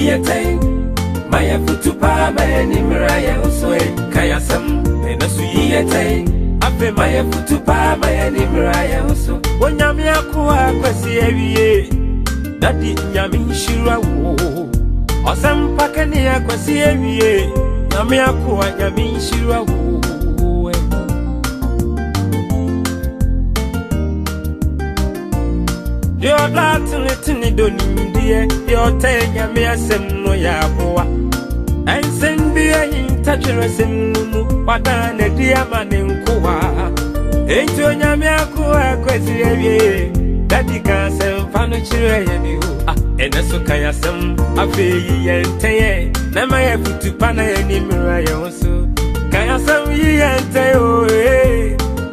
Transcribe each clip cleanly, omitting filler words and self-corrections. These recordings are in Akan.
yete maya futupa maya nimra ya uswe kayasam enasu yete ape maya futupa maya nimra ya uso wonyame akwa kwasi awie dadi nyame shira wo osam pakani akwasi awie nyame akwa nyame shira wo Yo latini donim die yo tenya me asem no ya boa Ensen bi ayin tachero sem nu wada na di amane nkoa Ento nyame akwa kwesi awie dadi ka sem fa no chire ye ni ho eneso kaya sem afeyi ye nteye na ma ya futupa na ye ni mira ye so kaya sem yi ye nteye o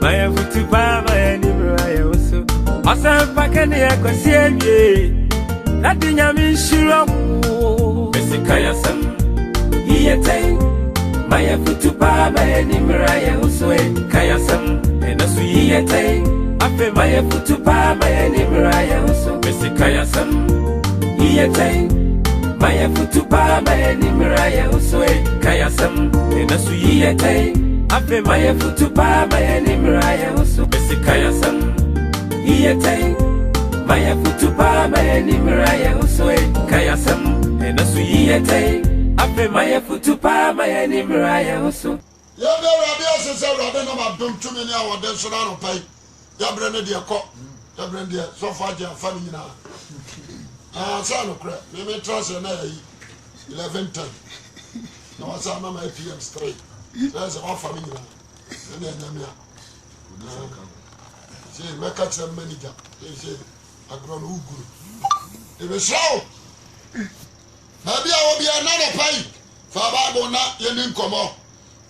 ma ya futupa ma ye ni mira ye so Asam pakani akwasi awie dadi nyame shira wo Mesikaya sam yete maya futupa maya nimra ya uswe kaya sam enasu yete ape maya futupa maya nimra ya uso Mesikaya sam yete maya futupa maya nimra ya uswe kaya sam enasu yete ape maya futupa maya nimra ya uso Mesikaya sam Yete maya futupa maya nimra ya uswe kayasam enasu yete ape maya futupa maya nimra ya uso ya be rabi asese rabi na madom tumi ni awode so na ropai ya bre ne de ko ya bre de so fa je afa ni nyina sa no kra me trust na yi 11:10 na wasa mama PM straight that's off fa ni nyina na nyamia Say, make a manager. They say, I grown Uguru. They will show. Maybe I will be another pay. Fababona, Yenin Como.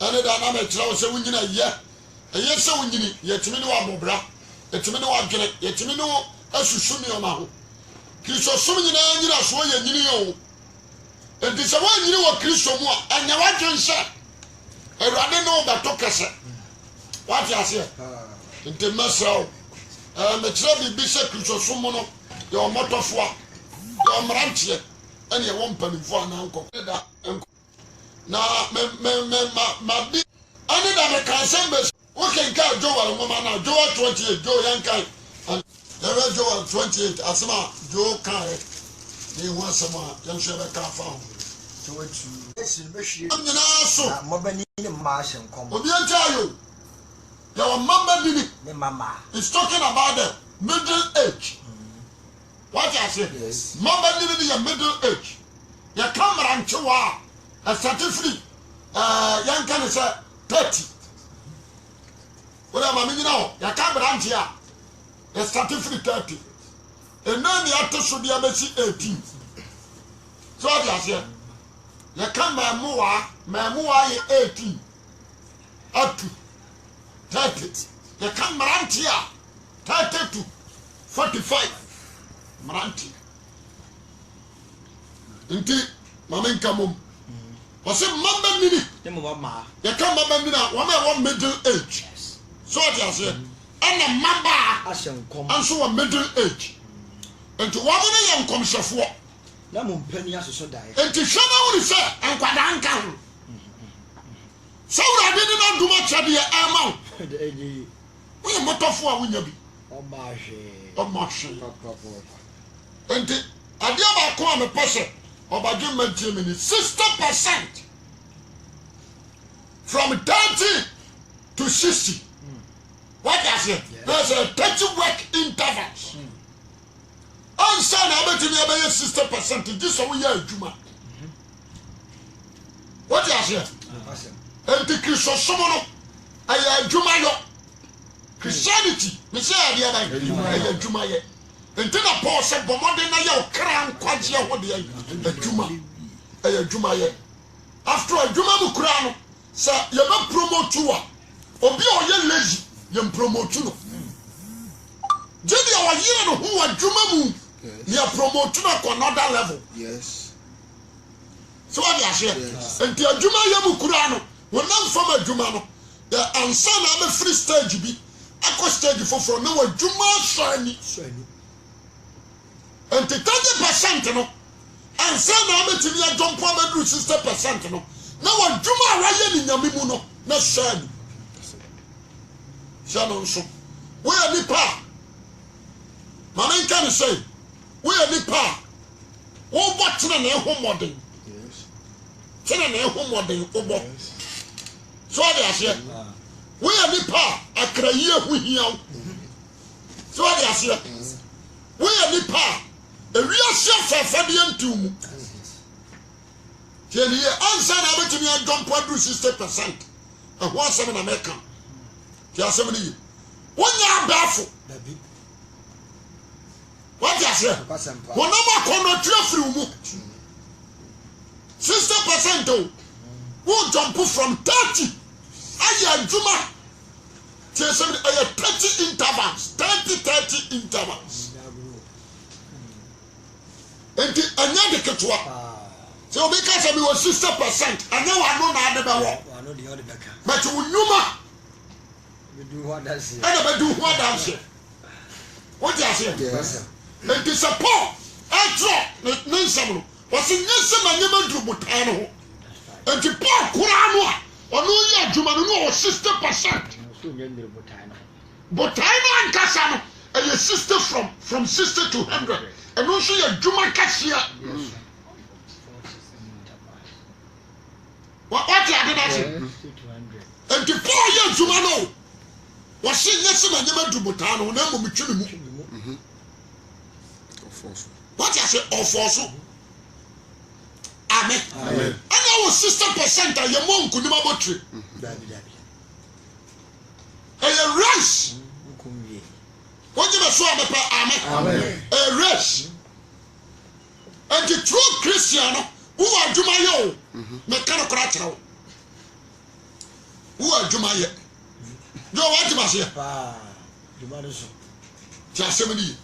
And the dynamic show, so we need a year. A year so we need yet to me no abobra. Yet to me no object. Yet to me no as you show me on my Kiso Sumina, you know, so you know. And this is why you know what Christo more. And now I can say, I rather know about Tokasa. What you say? Inte mesao me tira bi se Kristosomo no ye o motofo a ye o mrantie ene ye wo mpanimfo ananko da na ma bi ani da me kan se be o ken ka Joel ngoma na Joel 28 Joel yankai and there Joel 28 asema Joel kai ni ho asema yan hwe be ka fa ho to watu esin be hwie amnyana so mo bani ni ma hye nkom obi antayo your mama did it. Mama. It's talking about the middle age. What I say? Yes. Mama did it in middle age. You come around to a certificate. Young can say 30. What am I mean now? You come around here. A certificate 30. And then you have to show the MSc 18. So what I say? You come my mua 18. Up to 30. You come Marantia 30 to 45. Maranti. Inti Mamen Kamum. Was it Mamba Mini? You come Mamba Mina, one middle age. So what I said. And a Mamba and so a middle age. And to one young comes of what? Namun penny as so die. And to show what he said and Quadanka. So I did not do much at the amount. We are not of what we be. Oh, Marshall. And the idea about calling a person or by giving 60% from 30 to 60. What does it? There's a 30 work intervals. On Sunday, I bet you about 60%. This is what we are Juma. What does it? And the Christosomo, I am Juma. Christianity, me say I am Juma. And then a Paul said, but more than I am crying, quite yet what the Juma. I am Juma. After a Juma Mukrano, sir, you're not promote to or be all lazy, you're promote to. Jadi our year who are Juma, you are promote to another level. Yes. So what you say? And the Juma Yamukurano. When I'm from a Jumano, the answer I'm a free stage be. I could stage for no Juma shiny. And the 30%, you know, and say na betimi ya jump am do 60% no na wa dwuma wa ye ni nyame mu no na shame shanon so we ani pa mama nka say we ani pa wo botena na ehom modern yes tena na ehom modern obo so they are we ani pa akrayi ehu hiaw so they are we ani pa ewiase afafade antum tieni ye ansa na betimi ya jump do 60% ehwo asem na meka ti asem ni wonya abafo what you say wona ma kono trafri mu 60% o wo jump from 30 aya juma ti asem aya 30 intervals 30 intervals enti anya de ketwa so obi ka say be 60% anya wa no na ade be wo but unyuma we do what does it and be do what does it what you say yes enti support atro nsem no wose nyesem anyema dru botan no ho enti paul kura no a ono ye adwuma no no 60% so nye ndru botan no ankasa no e 60 from 60 to 100 and also ye adwuma kasia what you did that and the poor young Jumano was saying yes, and never do Botano, never between what I say, or for amen. And our 60% of your mom could never tree. And a race. What you saw, amen. A race. And the true Christian who are Jumayo, mechanical cratcher. Who are Jumaya? No, what you must say? Just 70.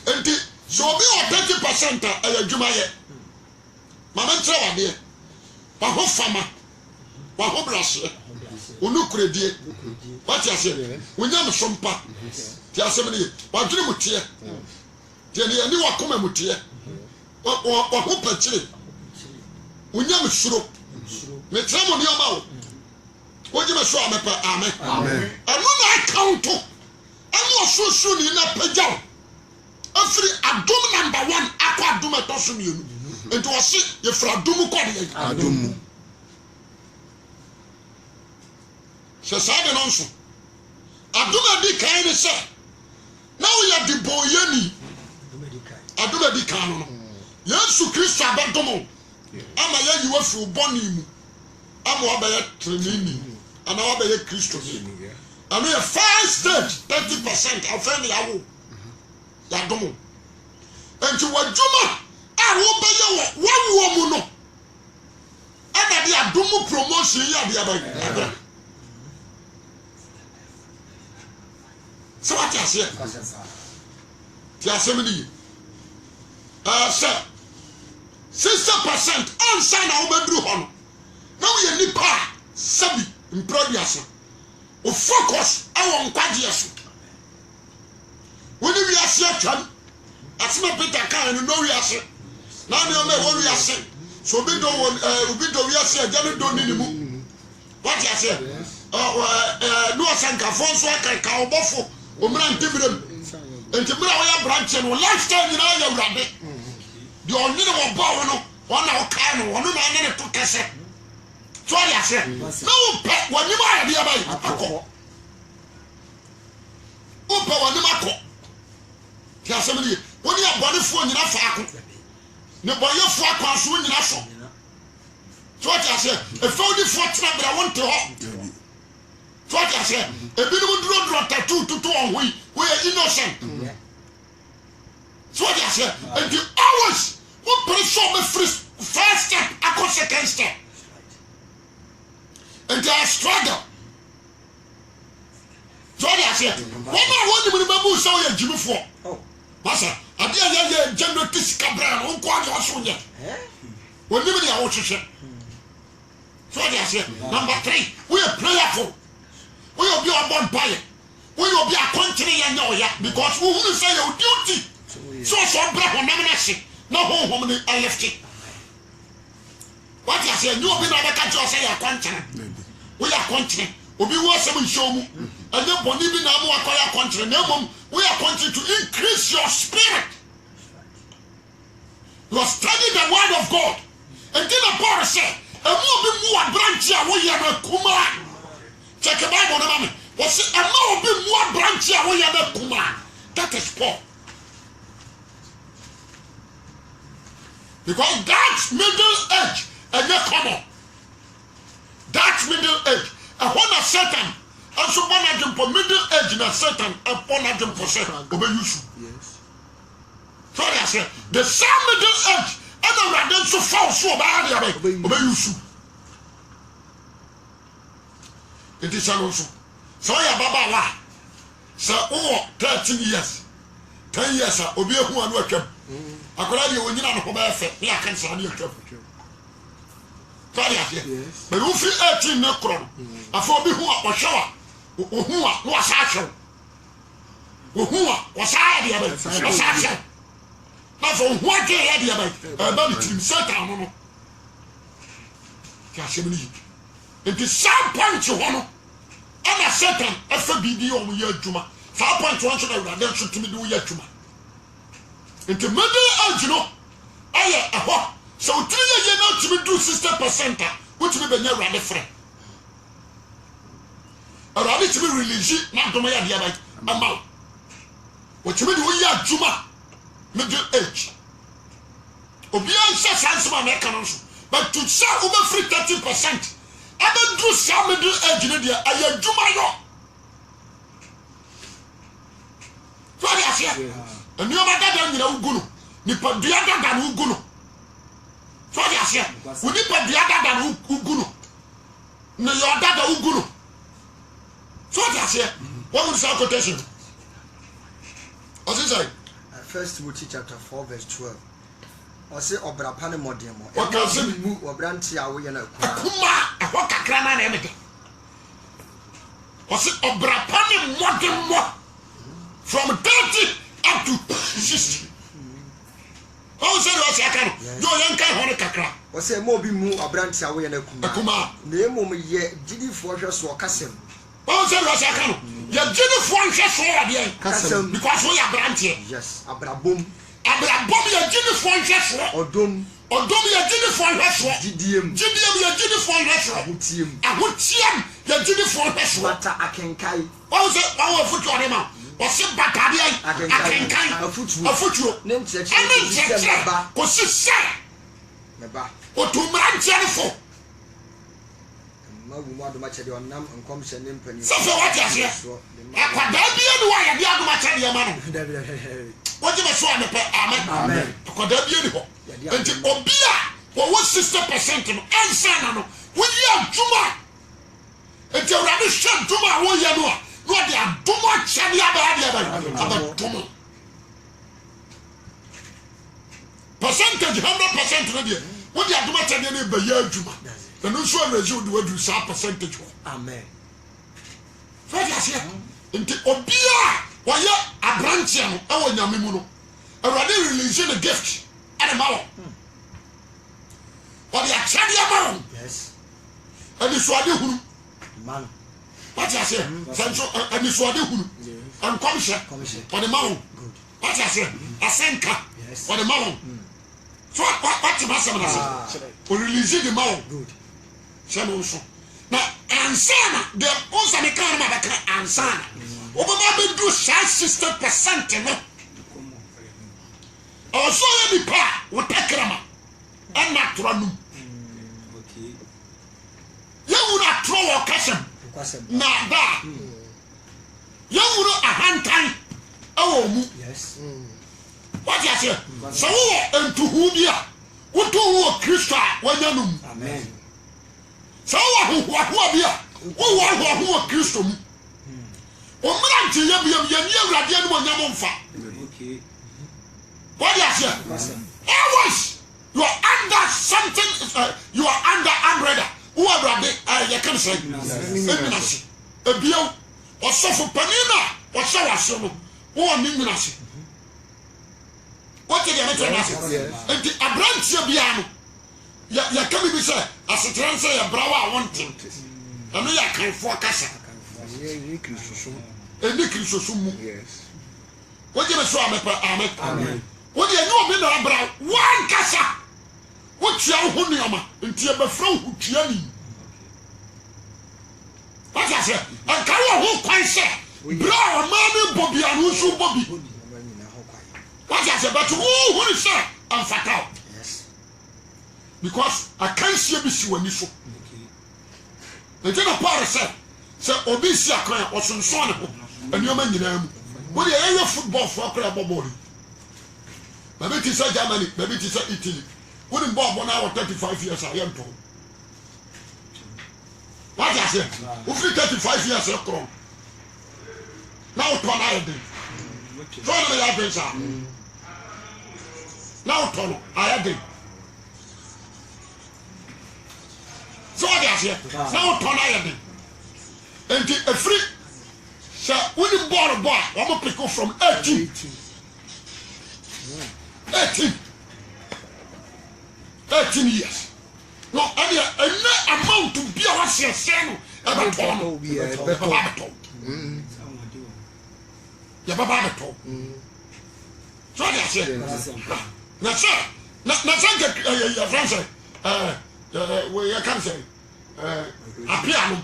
And so be 30% of Jumaya. Mamma Trawa dear. Waho Fama. Waho Brass. Unu credit. What you say? We never sompa. Just 70. What do you mutia? Then you knew what come mutia. Waho Patri. We never sure. Me travel near mouth. What you must show me, amen. Amen. And when I count, and you are so soon in a pajam. Every Adum #1, Aqua Duma Tossum you. And to a seat, if Radumu Cordial. Adum. Sasadan also. Aduma be kind of say. Now we are the boyani. Aduma be canon. Yes, to Christa Bantomo. Ama ya you were through Bonimu. Ama Abaya training. And now be a Christian. And we are first stage 30% of family awo. Ya domo. And to what Juma, I will be one woman. And the Adumu promotion ya the other. So what you say? Tiasemini. Sir. 60% answer na obedru hono. Now we need power. Sabi improdiation o focus awon kwaje so woni wi ase atwam asema Peter kan no wi ase na ne o me wo wi ase so obi do wi ase agya do ni mu what you say no sanka fonso aka obofo o mra ntibirem entibira wo ya branch no lifestyle ni na ya wurade de onye wo ba wo no wona o kai no wono na ne to kese. So I say, no pet when you buy the other. Opa when you mako. Tiasemini, when you are body for you na no boy you for pass when you na so. So I say, if only for trap I want to hop. So I say, a bit of draw tattoo to on we are innocent. So I say, and the hours what person first step, I second step. And they are struggle. So they are saying, what I want to remember so you Jimmy for. Oh, Master, I did a general Tiscabra, who quite was on yet. When you are also said. So they are saying, number 3, we are prayerful. We will be a bonfire. We will be a country and know ya because we will say your duty. So, brother, never see. na honhom ni elefti what you say no be na be ka jo say ya kwankyere we ya kwankyere obi wo asem nhom anya boni bi na mo akoya kwankyere na mom we are going to increase your spirit. You are studying the word of God. And then the Paul said, a more branch away and kuma. Check the Bible, mommy. Was it a more branch away and kuma? That is Paul. Because that's middle age and you come on. That's middle age. A one of Satan. And so one of them for middle age na Satan and one of them for Satan. Obey you. Yes. So I said the same middle age and the rather so false so bad. Obey you. It is also. So ya baba wa. So 13 years. 10 years obi ehu anu atwam. Akola de onyina no ko ba efe. Me aka nsa na atwam. So I said. But you feel 18 na kro. Afọ obi hu a ohwa ohun a no asahwe ohun a wasaade ya ba asahwe na fo ohun a ke ya de ya ba bi tim Satan no ka shebni enti some point ho no ana Satan afa bibi o mu ya adwuma fa point won so da wura den so timi de wo ya adwuma enti middle age no aye eho so tiri ye na timi do 60% a wo timi be nya wura de frɛ Arabi to be released, not to my idea like a mouth. What you mean, we are Juma, middle age. Obian says, handsome mechanism, but to sell over free 30%. I don't do some middle age in India. I am Juma. So I say, and you are better than Ugunu. Nipa the other than Ugunu. So I say, we need the other than Ugunu. No, you are that Ugunu. So what you say? What would say quotation? What's it say? 1 Timothy chapter 4 verse 12. I say obrapane modemo. What can say mu obranti awe na kuma. Kuma what kakra na emete. I say obrapane modemo from 30 up to 60. How say what you can? Do yanka hone kakra. I say mo bi mu obranti awe na kuma. Kuma. Na emom ye gidifo hwe so kasem. How say what you can? You gidifo hwe so ade kasem because we are branch. Yes, abrabom. Abrabom ya gidifo hwe so. Odom ya gidifo hwe so. Gidiem ya gidifo hwe so. Ahotiem ya gidifo hwe so. Bata akenkai. How say how foot on him? Ose batade akenkai afutuo ne ncheche ko sise meba otumra ncherefo mawu mu adoma chede onam nkom hye ne mpani so what you say akwada bia ni wa ya bia adoma chede ma no woje be so amepe amen akwada bia ni ho enti obia wo 60% no ensana no wo yi aduma enti awrade hye aduma wo ye no no they are too much and the percentage 100% ready. What they are too much and the year juma. The no so resume do do some percentage. Amen. So I say into obia why a branch and our yamimuno. Already releasing a gift and a mouth. What they are telling you. Yes. And it's what you man. What I say, Sancho and this one and commission for the mountain. What I say, a senka for the mountain. So what you must have for releasing the mountain. Good. So now, Ansana, the also the kind of Ansana. Over do 60%. Also, any part will take them and not run. Okay. You would not throw a custom. Na da yawuro ahantan awo mu yes what you say so wo entuhu bia woto wo Kristo a wanyanum amen so wo ho bia wo wo Kristo mu o mra nti ya bia ya ni awrade anu wanyam mfa okay what you say always you are under something you are under umbrella who are ready you can say eminasi ebio osofo panina wasawaso no wo minasi what you get and the abrantia biano ya come be say as a trans say ya brawa wanting and ya kan for kasa and Christosum yes what you so amen what you know be na bra one kasa what you ho nioma nti e be from hu tuani what you say and carry ho kwan say bra man Bobby and who should Bobby what you say but who is say am fatal yes because I can't see be si wani so the general power say obi si akran o sonson ne ho enioma nyina mu what the area football for crab ball maybe it is Germany maybe it is Italy when in ball now 35 years I am told what you say who 35 years akron now turn I did turn me that things are now turn I did so what you say now turn I did and a free so when you bought a bar I'm gonna pick up from 18 years no any amount to be a sen about ya baba beto so dia say na say na say ya France we ya can say apia no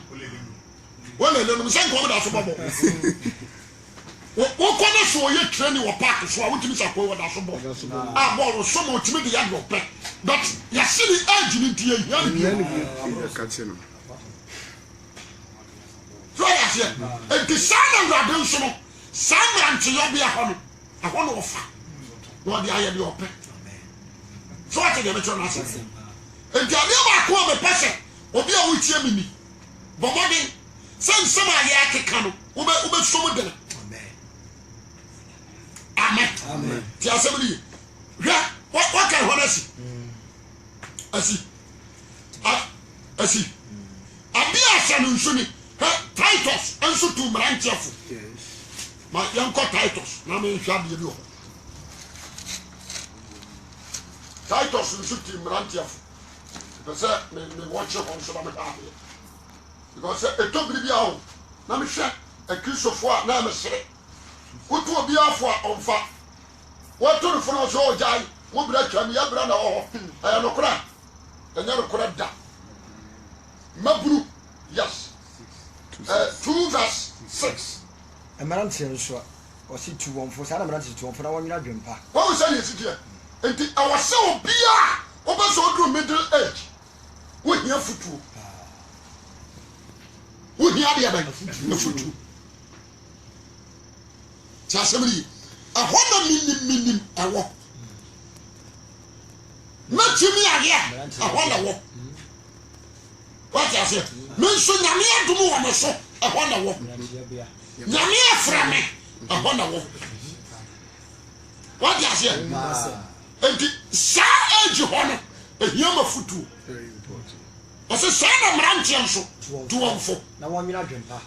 wole le no say ko da so bobo wo kono so ye training wo park so a wutimi sa ko wo da so bobo ah ball so mo timi de ya do pe but ya see the edge ni tie ya ni ka tino so ya say e di sana ngradon so no Sam and Chiyobia Hono, I want to offer. What the idea of pet. So I take a better answer. And the idea of a person, or be a witch me. But what then? Send some Ayaka Cano, Uber so much. Amen. The assembly. What can I see? I see. I be a son who Titus, and so to Marantiafu. My young Titus, now me shall be you. Titus and shoot him Rantiaf. Because me watch up on some because it took me out. Now me share a kiss of what now me say. What will be off on fat? What to the front of your jai? What would I tell me? I am no crap. And never correct that. Mabru, yes. 2 verse 6. A man so or see 214 sana man to 214 na wanyina dwempa what we say is here and our so bia over so through middle age we here futu we here dia ba futu cha semri a hona minim awo na chimi age a hona wo what I say men so nyame adumu wo me so a hona wo nyame aframe a hona wo what I say and sa age hono a hiama futu very important I say sa na mrantian so tuwonfo na wonwina dwempa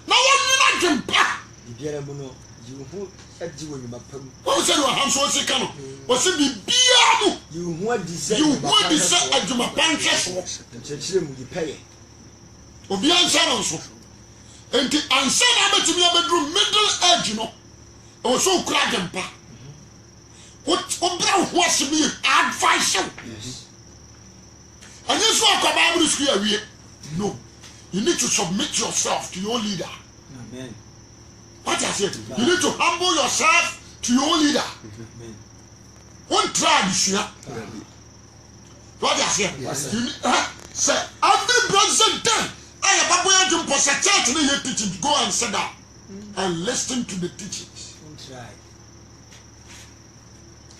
biara mu no yuhu adi wonwuma pam what say you hanso se kano o se bibia mu yuhu adi se adwuma panche so nchechire mu yipeye obi ansara so enti ansana betimi abedru middle age no o so kura dempa what bra ho asemi advice yes and you so ko Bible school awie no you need to submit yourself to your leader amen what I said you need to humble yourself to your leader amen one try this year what I said you need say every blessed day I am going to post a church in your teaching. Go and sit down and listen to the teachings. Try.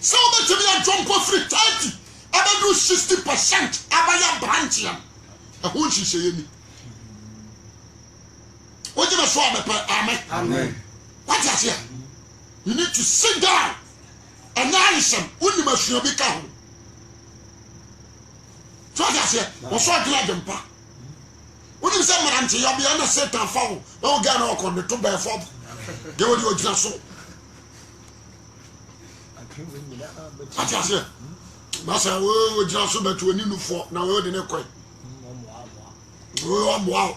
So much of your jump for free 30. I do 60%. I buy a branch. I want you say me. What do you say? Amen. What I say? You need to sit down and listen. When you must be calm. So what I say? What's what you like them? When you say Maranti, you'll be under Satan foul. No gun or con the 2 by 4. They will do a glass. Atase masa we jira so beto ani nu fo na we de ne koi we mo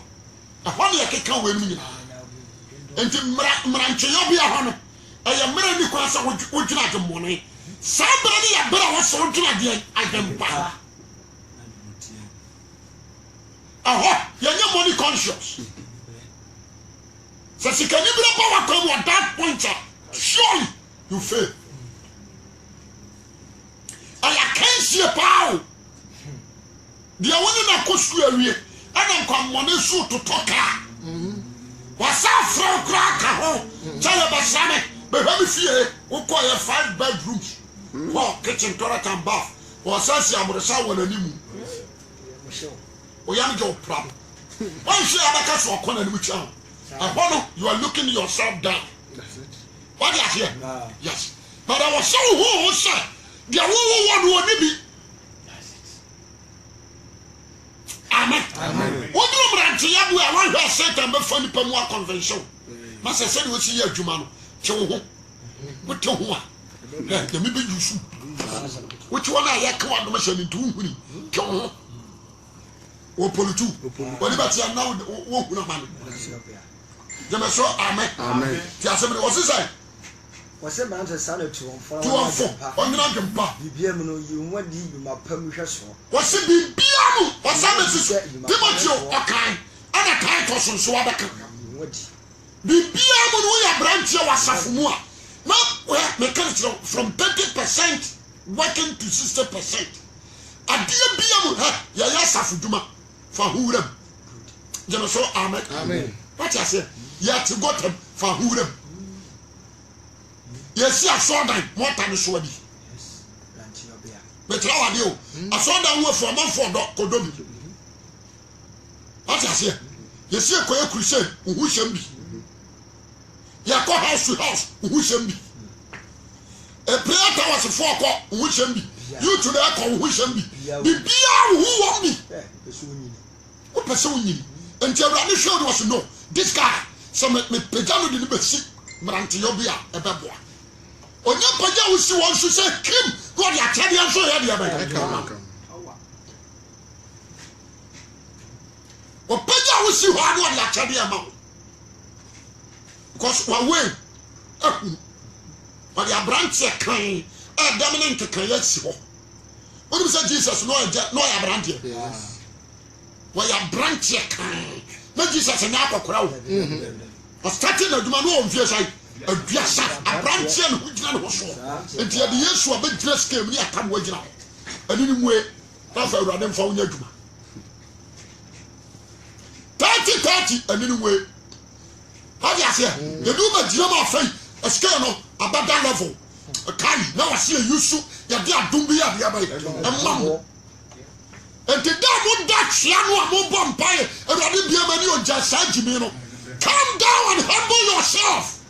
ahone yakeka we nu nyina enti mra ncheyo bia ho no eye mra ni kwa sa wodwina adwomone sa bra ni ya bra wo so wodwina de adwompa you're money conscious. So she can even power come at that point. Surely you fail. I can't see a power. The one that goes through a year, I don't come money suit to talk. What's up from cracker home? Tell about Sammy, but let me fear who call your 5 bedrooms. Well, kitchen, toilet, and bath. What's up, I'm going to say when a new. We have your problem. Why should I make us walk on and which out? You are looking yourself down. That's it. What are you here? Yes. But I was so who said, the one who be. That's it. Amen. Amen. What do you want to have? I want to say to me for the Pamua Convention. Master said, we see your Jumano. What to who? The maybe you should. Which one I come out the machine into? O politu woni bati na wo huna manu jema so amen amen ti asem wo sisai wo se man se sane to on onra dwempa bibia mu no yi wadi bi mapam hwe so wo se bibia mu wo sa me sisu timothy okan ana kai to sonso abeka wadi bibia mu no ya branch wa safu mu a na we me kan from 30% working to 60% adia bia mu ha ya safu duma for who them so amen amen what I say yet to got them for who them yes I saw that more than so be yes but how are you I saw that one for man for kodomi what I say yes you ko crusade who shall be ya ko house to house who shall be a prayer tower for who shall be you to that who shall be bibia who want me what person you and Jeremy showed was no this guy some me pejano de besi branti yobia ebeboa onye paja wo si won so say kim god ya tade an so ya de ba o paja wo si ho anu ya tade ma because wa way but ya branti kan dominant kan ya si ho when you say Jesus no ya branti yes why a branch here can not Jesus and Akokra o starting aduma no on fie sai aduasa a branch here no gina no so enti ya de Yesu a be dress came ni atam wa gina ani ni mwe na fa awurade mfa wonya aduma 30 ani ni mwe ha dia se ye do ma gina ma fa esika no abada level kai na wa se Yesu ya de adum bi ya de abai amam and the devil that no mo bompaye erade bia mani o jasa jimi no calm down and humble yourself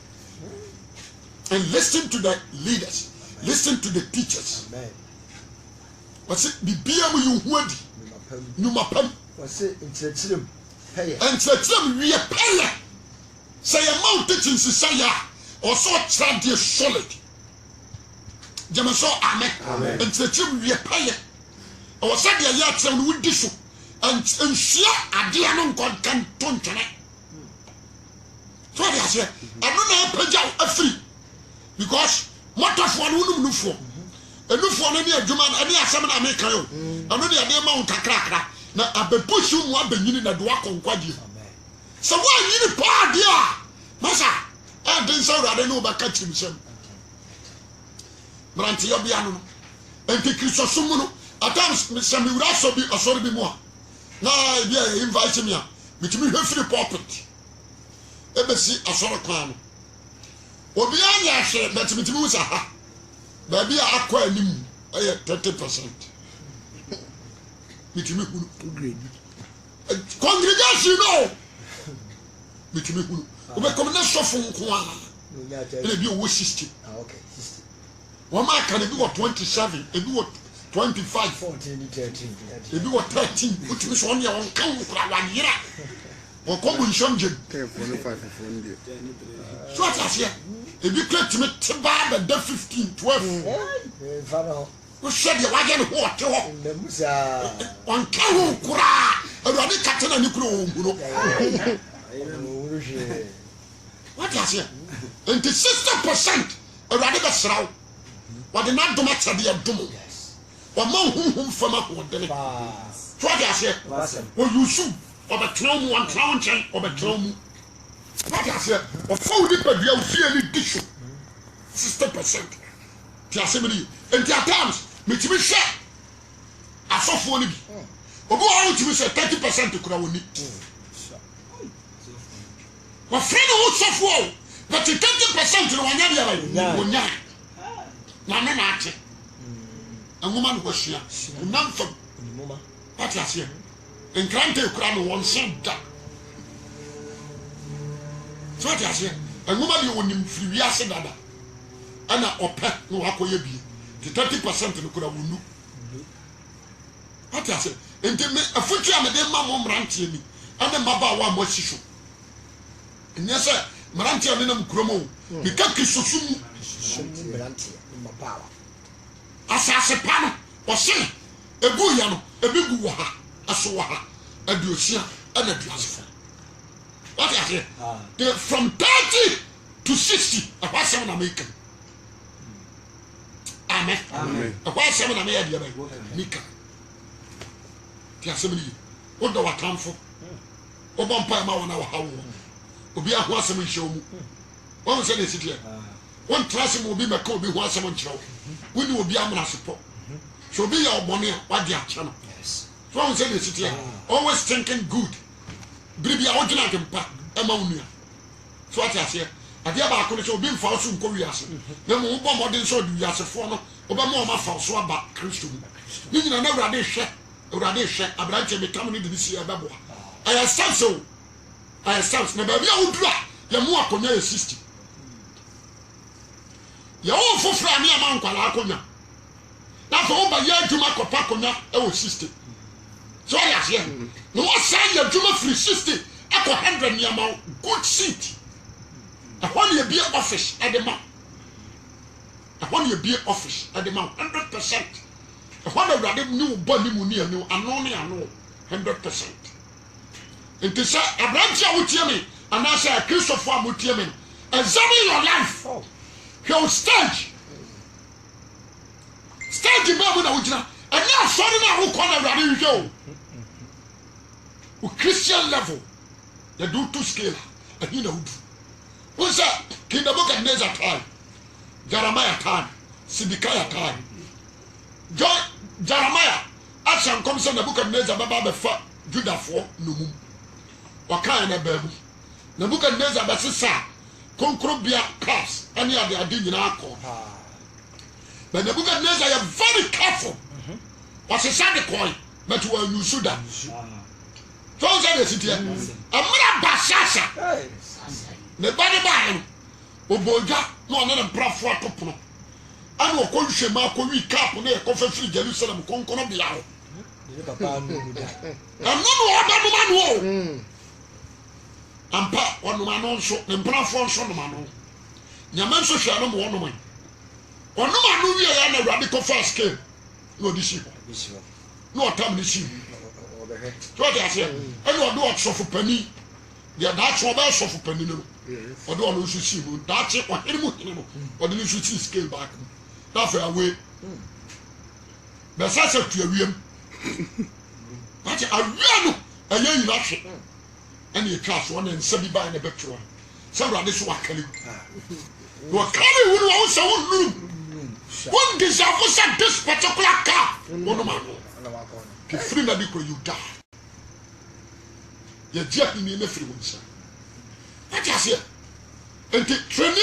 and listen to the leaders. Amen. Listen to the teachers. Amen. What's it bibia mu you huadi no mapam what's it entrechirem peye entrechirem wie peye say a mount teaching sisaya or so trade solid jamaso amen entrechirem wie peye o said ya ya tell no wudi so and share adea no god can tontene so ya say anu na pagya afri because motofo no num nufo enufo no ne adwuma ani asem na make yo anu ne ade ma unkakrakra na abepushu mu abanyini na do akonkwadie so wa yini pa dia masa e den so rade no ba ka chimisem branti yo bia no enti kristo sumu no at times some raso bi osori bi mo na bia invite me a bitimi hwe free pulpit ebesi asoro kwan no obi anya hwe but bitimi usa ha ba bia akwa anim aye 30% bitimi hunu congregation no bitimi hunu obe come na sofo nko a ele bi o 60 okay 60 one man can be 27 e be 25 14 13 ebi what 13 which means one year on kan kura wa yira or come with some jig. So what I say? If you click to me, Tibab, the 15, 12. Who said the wagon water on Kahu Kura, a Radi Captain and Nikro. What I say? And the 60% a radical srow. What the not do much of the abdomen. Or more whom from a wood. So what I say? Well, you shoot, or the clown, one clown chain, or the clown. What I say? Or 40 per year, fearly tissue. 60%. Tiasimili. And there are times, me to be shot. I saw 40. Or go out to be 30% to Krawuni. My friend who suffer, but 30% to one year. Nana, a woman was here, none from what I say. And granted, crown one cent. So what I say, a woman you want him free Yasadada. Anna or pet no Akoyabi, the 30% in Kurawunu. What I say, and a future I'm a dear mamma Rantiani, and the Maba one was issue. And yes, sir, Marantia Minam Gromo, the Kakisumu, Asasepano, or say, a Buyano, a big waha, a soha, a ducia, and a duasa. What I say, from 30 to 60, a white seven American. Amen. A white seven American, Nika. Tiasimili, what do I come for? Obampa, our house. Obi a ho asem hye omu won se na sitie won trase mo obi meka obi ho asem nkyerɛw woni obi amra sepo so obi ya obone a wade acha no yes so won se na sitie always thinking good biribi a wodina kempa ema wonu so ati ase ade ba ko ne so obi mfa so nko wiase na mo bo modern so du wiase fo no oba mo ma fa so aba Kristo mu ni nyina na urade hwe abrante metam ne de si ebe bo aya sanso I sense na baby a wudura ya mu akonya ya 60 ya wo fofra me ama nkwala akonya na fa wo ba ya adwuma kopa akonya e wo 60 so ya se no wo say ya adwuma free 60 akọ 100 ni ama good seat ahon ya be office adema ahon ya be office adema 100% ahon da wrade ni wo ba ni mu ni ano ano 100%. It is a branch of Tiamin, and I say a Christopher Mutiamin. Examine your life. Your stage. Stage in Babylon, and now suddenly who call a radio. Christian level, they do to scale, and you know. What's that? King of Nebuchadnezzar time, Jeremiah time, Sidikaya time. Jeremiah, Asham comes on Nebuchadnezzar, Baba Befa, Judah for Numu. Waka na babu Nebuchadnezzar basisa konkrobia cars any of the adina akọ but Nebuchadnezzar is very careful was a sad coin but when you should that so say the city amra basasa ne bani ba oboja no na brafo atopono ana okonhwe ma akọwi cap na ekofa free Jerusalem konkrobia ho papa no da no oba no ampa onuma no nso ne mprafo nso noma no nyama nso hwa no mo onuma onuma no wie ya na radical fast scale no disi no otam ni si obehe so that say eno odo otsofu pani dia da cho ba sofu pani no odo ono nso si no da che ohene mo odo nso si scale back that for away be sa sa tuawiem that awia no aye yi la hwe and you trust one and Sabi by the Betro. Somebody so I can. You are coming with also one deserve this particular car. One man. The free medical you die. You're just in the free one, sir. What is it? And the training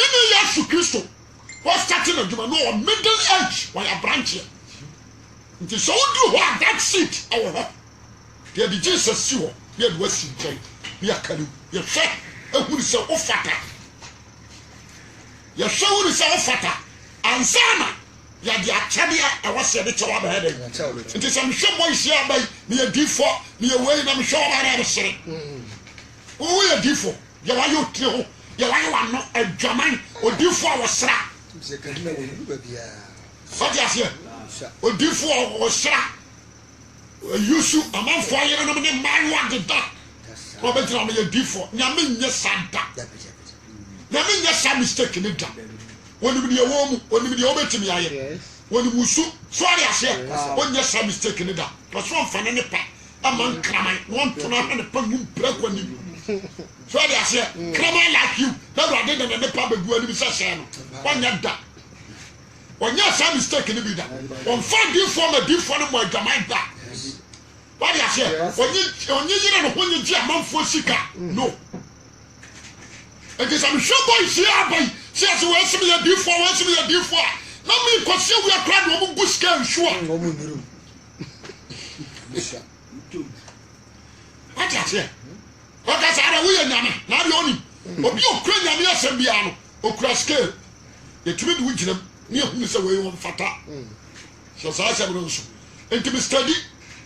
to Christo was starting a Juma no middle age while a branch here. It is all you want that seat. Our there the Jesus see what we had Western China. Ya kalu ya hwe ehuru se ofata ya hwe se ofata ansana ya di achade a wase de chewa ba hede nti se mhwe boy hia bai ni adifo ni ewei na mhwe ba na resere who ye difo ye wa yo tie ho ye wa no adwaman odifo a wo sra se kan na wo ba bia what you say odifo wo sra yusu amanfo ayere no ne man wa de da ko betra me ye difo nyame nye santa nyame nye sa mistake ne da woni bi ye wo mu woni bi ye obetimi aye woni musu so ari ase woni sa mistake ne da to so mfa ne pa aman kraman won to na ne pa mu brako ni so ari ase kraman like you na do ade ne pa bebu ani bi sese no wonya da wonya sa mistake ne bi da on fa di form a di form mo adwaman da what you say onye yire no honye ji amanfo sika no because I'm sure boy see abai see as we see me di for we see me di for na me ko see we crowd wo bu sika nsua wo mu nuru what you say o ka sa ara we nyame na bi oni obi okura nyame asem bia no okura scale ye tumi di wujinam ni ehunu se we won fata so sa se bro nso enti me study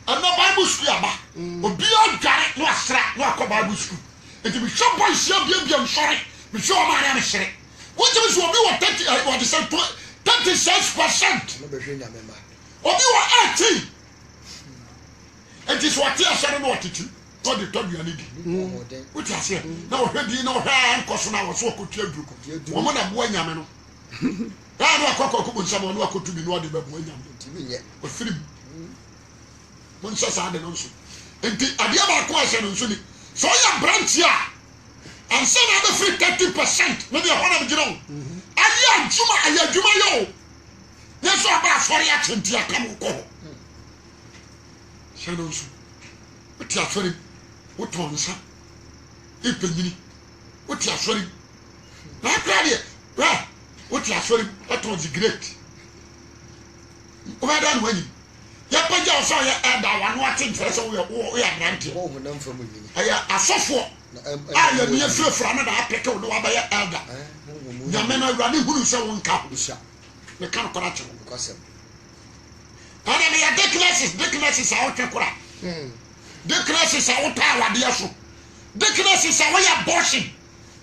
and no Bible school aba obi odware no asra no akọ Bible school enti bi show boy sia bia sorry bi show ma na me sere what you so obi what 30 what is 36% no be hwe nyame ma obi wa 18 enti so ati asare no otiti to de to duane di what you say na o hwe di na o hwe nkoso na wo so okotu aduru wo mo na bo nyame no ya no akọ ko nsam no akotu bi no ode ba bo nyame timi nye o firi Monsa de no so enti ade ba ko ase no so ni so ya branch a ansa na be free 30% me de hona me giro aya adwuma yo ne so aba afori a tenti akam ko se no so uti afori utonsa ipanyini uti afori na krade uti afori atonzi great o ba dan wani ya paja so ya eda wa no atentre so we ya grant wo ho nam fam ni aya asofo aya mi afrafra na da apeke wo wa ba ya elder nyame na awrade hunu se won ka usha me kan kora che because ada me ya declares out kora declares out awade aso declares out ya boshing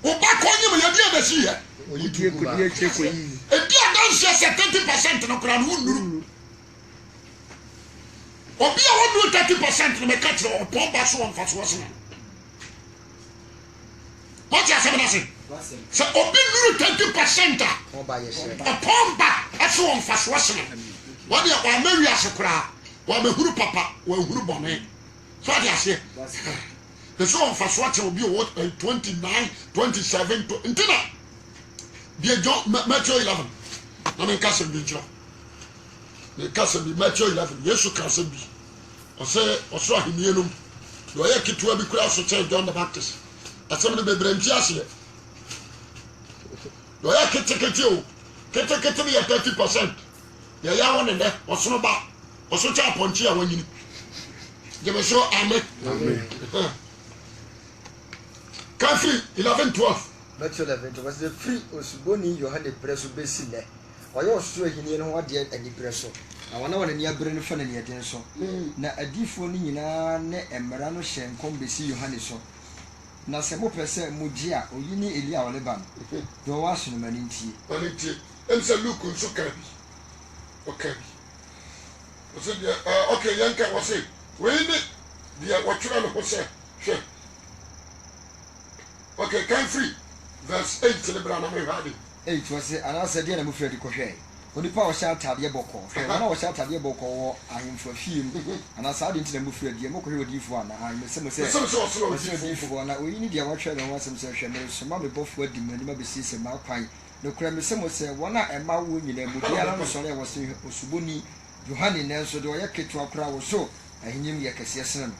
wo ba ko nyim ya dia da si ya oyi tie ko die che ko yi e dia dan se 70% no kora no nuru obi a wonu 30% no me ka kire o pomba so on faso so what you say na say so obi nuru 30% a o ba ye se o pomba so on faso so what you wa mawi asokra wa mahuru papa wa huru bone so dia say the so on faso che obi o 29 27 ntina dia John Matthew 11 na me ka se bi jira me ka se bi Matthew 11 Yesu ka se bi o se ahenie no do ye kitua bi kura so che John the Baptist asem no bebranti ase do ye ketekete o ketekete ya 30% ya ya won ne o so ba o so cha ponchi a wanyini je me so amen Kafi 11:12 Matthew 11 was the free osuboni Yohane preso besile oyo osu ahenie no wade ani preso na wana ni abere no fa na ni eden so na adifo ni nyina ne emra no hye nkom besi Yohane so na se mo pese muji a oyi ni Elia oleba no do waso no mani ntie emse Luke nso ka bi okay so dia okay yanka wose we ni dia watchura no hose hwe okay can free verse 8 celebra na me hadi 8 was anasa dia na mu fredi ko hwe onipa o sha atade boko hwe na o sha atade boko wo ahemfo fie mu anasa ade ntina mu fredi mo ko hwe odifo ana ha me se odifo na oyi ni dia watchura no wasem se hwe me so ma me bofo adi mani ma besi se ma kwan no kura me se mo se wona ema wo nyina mu dia na so le wo se osuboni Yohane nenso de o yaketu akura wo so ahinyem ye kase sene no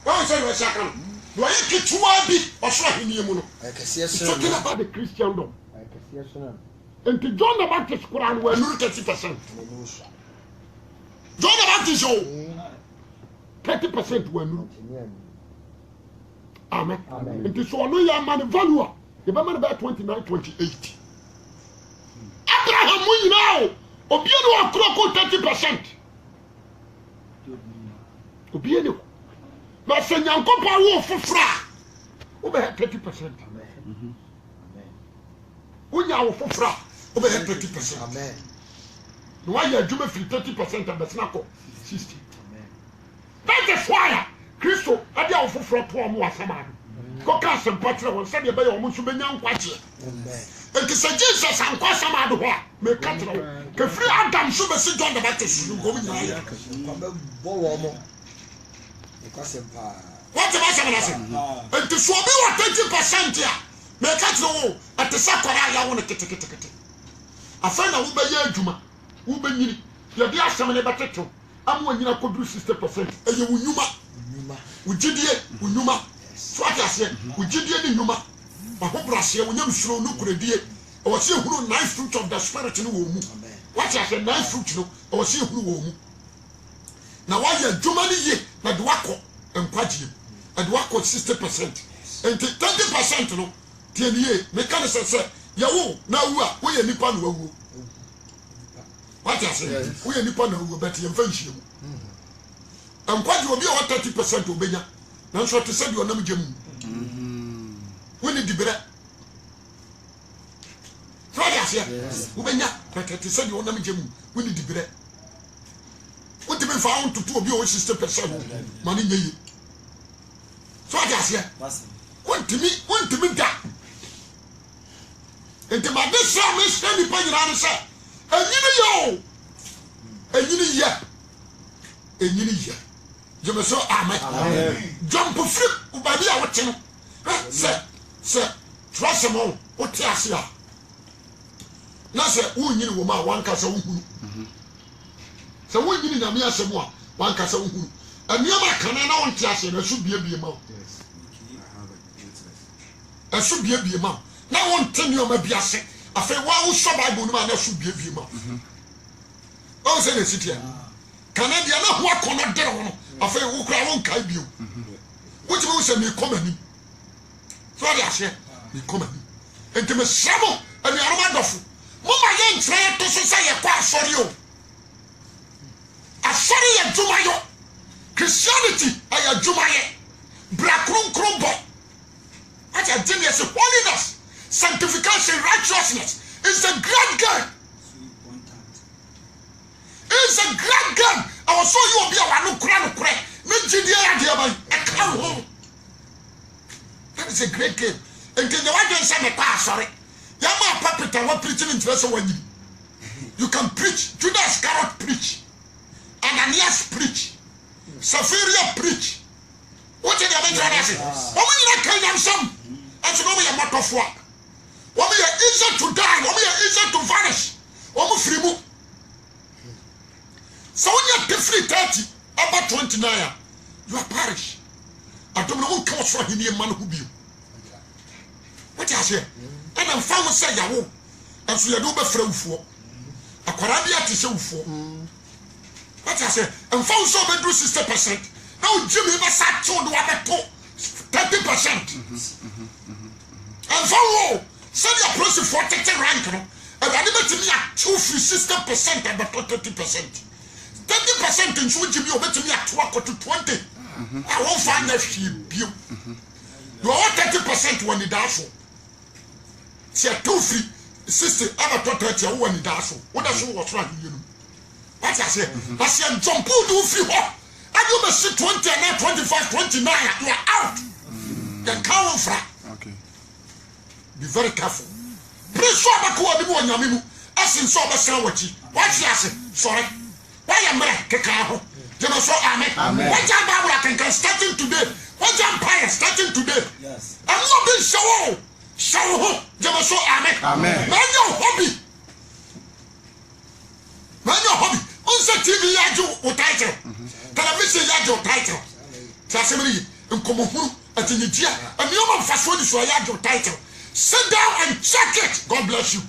wọ́n sọ ìwé ṣàkànnà wọ́n yẹ kìtùwá bí ọ̀ṣọ́ àhìníyẹ mu nù. talking about the Christendom. Nti John the Baptist kura ni wọ́n nuru 30%. John the Baptist o 30% wọ́n nuru. Amen. Nti sọ ọ̀nù yẹ ama ni value a yẹ bẹ́ẹ̀ mẹ́rin bẹ́ẹ̀ 29-28. Abraham mu nyinaa o obiẹ ni wọ́n kúrò kó 30%. Obiẹ ni o. Na se nyankopɔ wo fofra Over 30%. Amen. When you are for over 30%. Amen. No one you do 30% and that's not 60. Amen. That is why Christo had the offer for poor more Saman. Cocas and Patra will send you by your Musubian Quachi. And to say Jesus and Quasamadu, may cut the free Adam Sugar sit on the Baptist. What am I saying? And to show me 20% here, may cut the at the Sakara. I want to get it. I find a woman Juma, woman, you're the Assamane Bateto. I'm when you could do 60%. And you will Numa. So I said, we did it in Numa. I hope Russia, when you slow no could be or see who nice fruit of the spirit in the womb. What I said, nice fruit, or see who womb. Now, why you're Jumani, like Wako and Paji, and Wako 60%, and 20% no, 10 years, mechanics said, Yahoo, now we are Nippon. What I said, we are Nippon who bet and finish you. And what you will be about 30% of Benya. Now, so to say you are not Jim. We need the bread. So I say, Ubenya, 30% you are not Jim. We need the bread. What do you found to 2 of your 60% money? So I say, want to me that. And to my best son is standing by your answer. And you know, you must so amen. Jump of flip, Ubadi, I watch him. Sir, trust him all. What you say? Now, sir, who knew woman one castle? So, we need a mere someone, one castle. And you are cannon on Tiasin, I should be a beer mouth. I should be a beer mouth. Now, one 10 year may be a sick. I feel why would somebody man that should be a beer mouth. Oh, say the city. Canadian, what cannot do? I feel who cry won't carry you. What you say, me come in. So I say, me come in. And to me, Samo, and the Armadofu. Mama, young try to say a pass for you. A sorry and Jumayo. Christianity, I am Jumaye. Black room crumble. What a genius of holiness, sanctification, righteousness is a great game. It's a great game. I was so you will be a one crown. That is a great game. And the one you say, sorry. Yama puppet and what preaching in verse 1. You can preach. Judas cannot preach. Ananias preach. Sapphira preach. What did I say? What will you tell them some? And so we are not of work. What we are easier to die, what we are easier to vanish. What we free move. So when you are free 30, about 29, you are parish. I don't know who comes from him, man who be you. What I say? And I'm found say Yahoo. And so you do be free for. A Corabia to show for. What I say? And found so be do 60%. Now Jimmy was sat to do about 30%. And follow. Send your process for 30 rank. And I never to me at 60% and about 30%. 30% in so Jimmy over to me at 12 to 20. I won't find that she you. You are 30% when it does. See a 2-3 about 30 when it does. What does you was right? You know. What I say? I say jump do free. And you must see 20 and not 25, 29. You are out. Then come from. Okay. Be very careful. Please show back what you want Yamimu. As in so much sandwich. What's that? Sorry. Why am I? Kekao. You must show Amen. What jam Bible can starting today? What jam Empire starting today? Yes. I'm not being show. Show. You must show Amen. Amen. Man your hobby. Man your hobby. On the TV you with title. Television you title. Trasimili. Nkomohuru. At the Nigeria. And you man fast food is your title. Sit down and check it. God bless you.